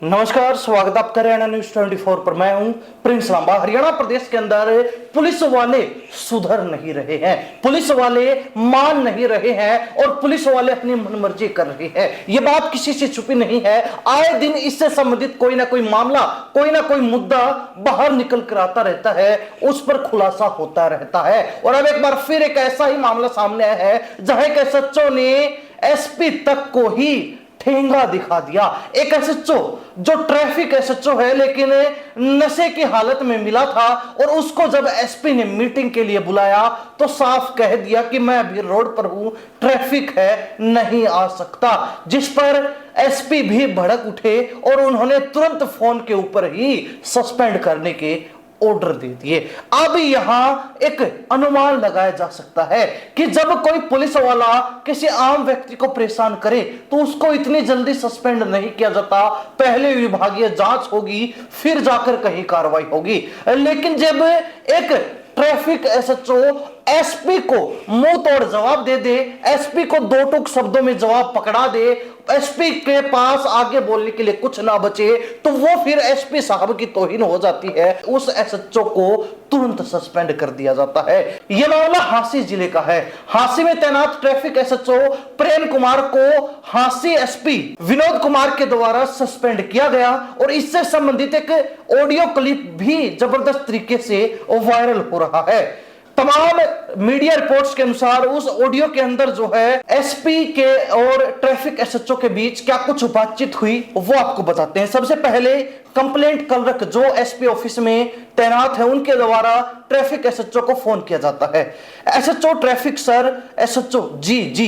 नमस्कार, स्वागत आप हरियाणा न्यूज 24 पर। मैं हूं प्रिंस लांबा। हरियाणा प्रदेश के अंदर पुलिस वाले सुधर नहीं रहे हैं, पुलिस वाले मान नहीं रहे हैं और पुलिस वाले अपनी मनमर्जी कर रहे हैं। यह बात किसी से छुपी नहीं है। आए दिन इससे संबंधित कोई ना कोई मामला, कोई ना कोई मुद्दा बाहर निकल कर आता रहता है, उस पर खुलासा होता रहता है। और अब एक बार फिर एक ऐसा ही मामला सामने आया है जहां एक एसएचओ ने एसपी तक को ही ठेंगा दिखा दिया। एक एसएचओ जो ट्रैफिक एसएचओ है लेकिन नशे की हालत में मिला था और उसको जब एसपी ने मीटिंग के लिए बुलाया तो साफ कह दिया कि मैं अभी रोड पर हूं, ट्रैफिक है, नहीं आ सकता। जिस पर एसपी भी भड़क उठे और उन्होंने तुरंत फोन के ऊपर ही सस्पेंड करने के ऑर्डर दे दिए। अब यहां एक अनुमान लगाया जा सकता है कि जब कोई पुलिस वाला किसी आम व्यक्ति को परेशान करे तो उसको इतनी जल्दी सस्पेंड नहीं किया जाता। पहले विभागीय जांच होगी, फिर जाकर कहीं कार्रवाई होगी। लेकिन जब एक ट्रैफिक एसएचओ एसपी को मुंह तोड़ जवाब दे दे, एसपी को दो टूक शब्दों में जवाब पकड़ा दे, एसपी के पास आगे बोलने के लिए कुछ ना बचे, तो वो फिर एसपी साहब की तौहीन हो जाती है। उस एसएचओ को तुरंत सस्पेंड कर दिया जाता है। यह मामला हांसी जिले का है। हांसी में तैनात ट्रैफिक एसएचओ प्रेम कुमार को हांसी एसपी विनोद कुमार के द्वारा सस्पेंड किया गया और इससे संबंधित एक ऑडियो क्लिप भी जबरदस्त तरीके से वायरल हो रहा है। तमाम मीडिया रिपोर्ट्स के अनुसार उस ऑडियो के अंदर जो है एसपी के और ट्रैफिक एसएचओ के बीच क्या कुछ बातचीत हुई वो आपको बताते हैं। सबसे पहले कंप्लेंट क्लर्क जो एसपी ऑफिस में तैनात है उनके द्वारा ट्रैफिक एसएचओ को फोन किया जाता है। एसएचओ ट्रैफिक सर, एसएचओ जी जी,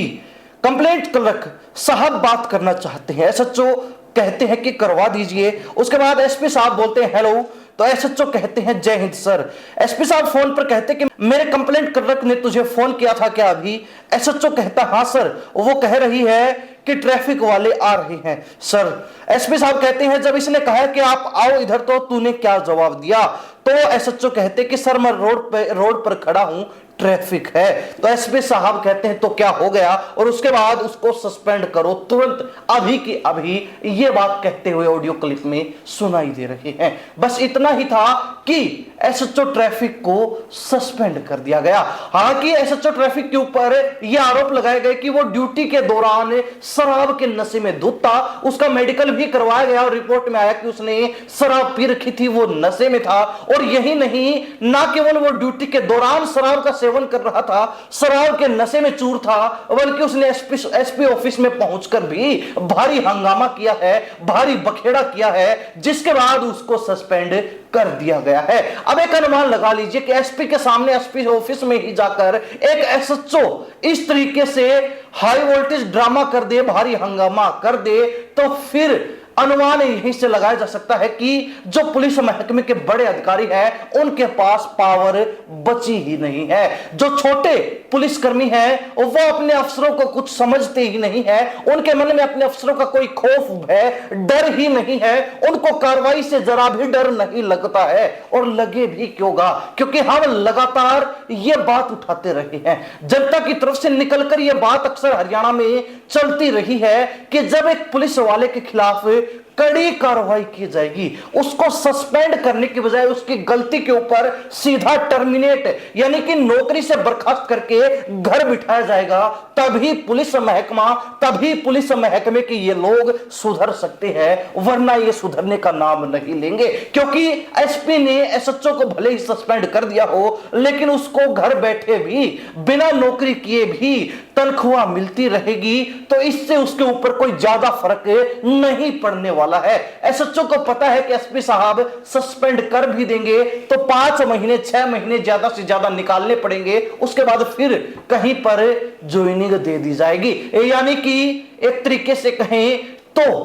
कंप्लेंट क्लर्क साहब बात करना चाहते हैं। एसएचओ कहते हैं कि करवा दीजिए। उसके बाद एसपी साहब बोलते हैं हेलो, तो एसएचओ कहते हैं जय हिंद सर। एसपी साहब फोन पर कहते हैं कि मेरे कंप्लेंट क्लर्क ने तुझे फोन किया था क्या अभी? एसएचओ कहता हाँ सर, वो कह रही है कि ट्रैफिक वाले आ रहे हैं सर। एसपी साहब कहते हैं जब इसने कहा कि आप आओ इधर तो तूने क्या जवाब दिया? तो एसएचओ कहते कि सर मैं रोड पर खड़ा हूं, ट्रैफिक है। तो एसपी साहब कहते हैं तो क्या हो गया, और उसके बाद उसको सस्पेंड करो तुरंत, अभी की अभी। ये बात कहते हुए ऑडियो क्लिप में सुनाई दे रही है। बस इतना ही था कि एसएचओ ट्रैफिक को सस्पेंड कर दिया गया। हालांकि एसएचओ ट्रैफिक के ऊपर यह आरोप लगाए गए कि वो ड्यूटी के दौरान शराब के नशे में धुत था। उसका मेडिकल भी करवाया गया और रिपोर्ट में आया कि उसने शराब पी रखी थी, वो नशे में था। और यही नहीं, ना केवल वो ड्यूटी के दौरान शराब का सेवन कर रहा था, शराब के नशे में चूर था, बल्कि उसने एसपी ऑफिस में पहुंचकर भी भारी हंगामा किया है, भारी बखेड़ा किया है, जिसके बाद उसको सस्पेंड कर दिया गया है। अब एक अनुमान लगा लीजिए कि एसपी के सामने एसपी ऑफिस में ही जाकर एक एसएचओ इस तरीके से हाई वोल्टेज ड्रामा कर दे, भारी हंगामा कर दे, तो फिर अनुमान यहीं से लगाया जा सकता है कि जो पुलिस महकमे के बड़े अधिकारी हैं उनके पास पावर बची ही नहीं है। जो छोटे पुलिसकर्मी हैं वो अपने अफसरों को कुछ समझते ही नहीं है, उनके मन में अपने अफसरों का कोई खौफ भय डर ही नहीं है, उनको कार्रवाई से जरा भी डर नहीं लगता है। और लगे भी क्योंगा, क्योंकि हम लगातार ये बात उठाते रहे हैं, जनता की तरफ से निकलकर यह बात अक्सर हरियाणा में चलती रही है कि जब एक पुलिस वाले के खिलाफ कड़ी कार्रवाई की जाएगी, उसको सस्पेंड करने की बजाय उसकी गलती के ऊपर सीधा टर्मिनेट यानी कि नौकरी से बर्खास्त करके घर बिठाया जाएगा, तभी पुलिस महकमा, तभी पुलिस महकमे के ये लोग सुधर सकते हैं, वरना ये सुधरने का नाम नहीं लेंगे। क्योंकि एसपी ने एसएचओ को भले ही सस्पेंड कर दिया हो, लेकिन उसको घर बैठे भी बिना नौकरी किए भी तनख्वाह मिलती रहेगी, तो इससे उसके ऊपर कोई ज्यादा फर्क नहीं पड़ने वाला है। एसएचओ को पता है कि एसपी साहब सस्पेंड कर भी देंगे तो 5 महीने 6 महीने ज्यादा से ज्यादा निकालने पड़ेंगे, उसके बाद फिर कहीं पर ज्वाइनिंग दे दी जाएगी। यानी कि एक तरीके से कहें तो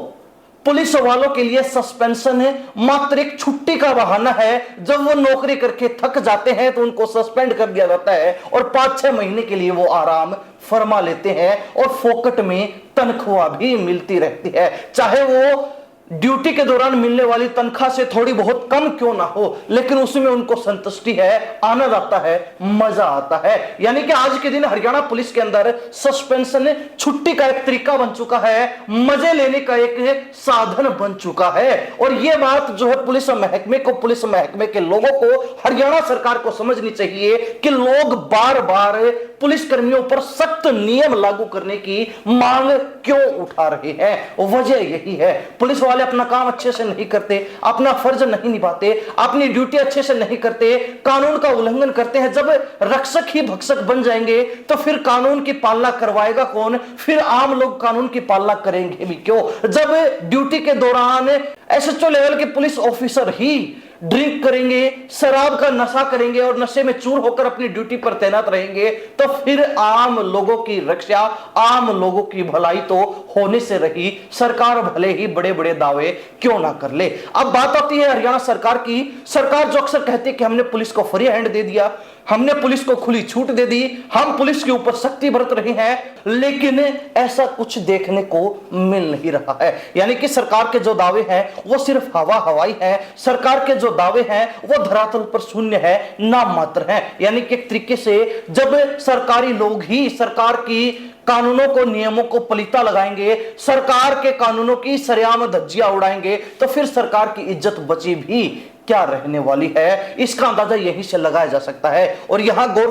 पुलिस वालों के लिए सस्पेंशन है मात्र एक छुट्टी का बहाना है। जब वो नौकरी करके थक जाते हैं तो उनको सस्पेंड कर दिया जाता है और 5-6 महीने के लिए वो आराम फरमा लेते हैं और फोकट में तनख्वाह भी मिलती रहती है। चाहे वो ड्यूटी के दौरान मिलने वाली तनख्वाह से थोड़ी बहुत कम क्यों ना हो, लेकिन उसमें उनको संतुष्टि है, आनंद आता है, मजा आता है। यानी कि आज के दिन हरियाणा पुलिस के अंदर सस्पेंशन छुट्टी का एक तरीका बन चुका है, मजे लेने का एक साधन बन चुका है। और यह बात जो है पुलिस महकमे के लोगों को, हरियाणा सरकार को समझनी चाहिए कि लोग बार बार पुलिस कर्मियों पर सख्त नियम लागू करने की मांग क्यों उठा रहे हैं। वजह यही है, पुलिस वाले अपना काम अच्छे से नहीं करते, अपना फर्ज नहीं निभाते, अपनी ड्यूटी अच्छे से नहीं करते, कानून का उल्लंघन करते हैं। जब रक्षक ही भक्षक बन जाएंगे तो फिर कानून की पालना करवाएगा कौन, फिर आम लोग कानून की पालना करेंगे भी क्यों। जब ड्यूटी के दौरान एसएचओ लेवल के पुलिस ऑफिसर ही ड्रिंक करेंगे, शराब का नशा करेंगे और नशे में चूर होकर अपनी ड्यूटी पर तैनात रहेंगे, तो फिर आम लोगों की रक्षा, आम लोगों की भलाई तो होने से रही, सरकार भले ही बड़े बड़े दावे क्यों ना कर ले। अब बात आती है हरियाणा सरकार की। सरकार जो अक्सर कहती है कि हमने पुलिस को फ्री हैंड दे दिया, हमने पुलिस को खुली छूट दे दी, हम पुलिस के ऊपर सख्ती बरत रहे हैं, लेकिन ऐसा कुछ देखने को मिल नहीं रहा है। यानी कि सरकार के जो दावे हैं वो सिर्फ हवाई है, सरकार के जो दावे हैं वो धरातल पर शून्य है, नाम मात्र है। यानी कि एक तरीके से जब सरकारी लोग ही सरकार की कानूनों को, नियमों को पलीता लगाएंगे, सरकार के कानूनों की सरेआम धज्जियां उड़ाएंगे, तो फिर सरकार की इज्जत बची भी क्या रहने वाली है, इसका अंदाजा यहीं से लगाया जा सकता है। और यहां गौर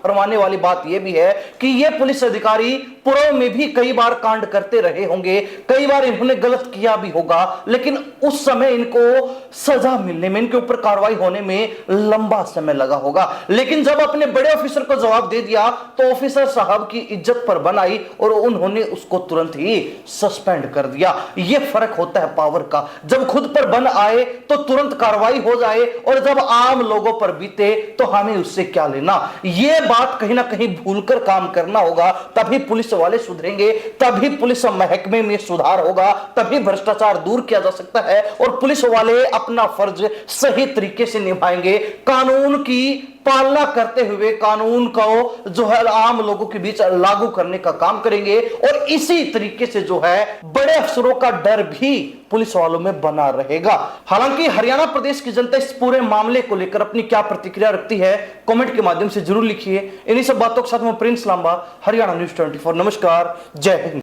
फरमाने वाली बात यह भी है कि ये पुलिस अधिकारी पूर्व में भी कई बार कांड करते रहे होंगे, कई बार इन्होंने गलत किया भी होगा, लेकिन उस समय इनको सजा मिलने में, इनके ऊपर कार्रवाई होने में लंबा समय लगा होगा। लेकिन जब अपने बड़े ऑफिसर को जवाब दे दिया तो ऑफिसर साहब की इज्जत पर बन आई और उन्होंने उसको तुरंत ही सस्पेंड कर दिया। यह फर्क होता है पावर का। जब खुद पर बन आए तो तुरंत कार्रवाई हो जाए, और जब आम लोगों पर बीते तो हमें उससे क्या लेना। यह बात कहीं ना कहीं भूलकर काम करना होगा, तभी पुलिस वाले सुधरेंगे, तभी पुलिस महकमे में सुधार होगा, तभी भ्रष्टाचार दूर किया जा सकता है और पुलिस वाले अपना फर्ज सही तरीके से निभाएंगे, कानून की पालना करते हुए कानून को जो है आम लोगों के बीच लागू करने का काम करेंगे। और इसी तरीके से जो है बड़े अफसरों का डर भी पुलिस वालों में बना रहेगा। हालांकि हरियाणा प्रदेश की जनता इस पूरे मामले को लेकर अपनी क्या प्रतिक्रिया रखती है, कमेंट के माध्यम से जरूर लिखिए। इन्हीं सब बातों के साथ मैं प्रिंस लांबा, हरियाणा न्यूज़ 24। नमस्कार, जय हिंद।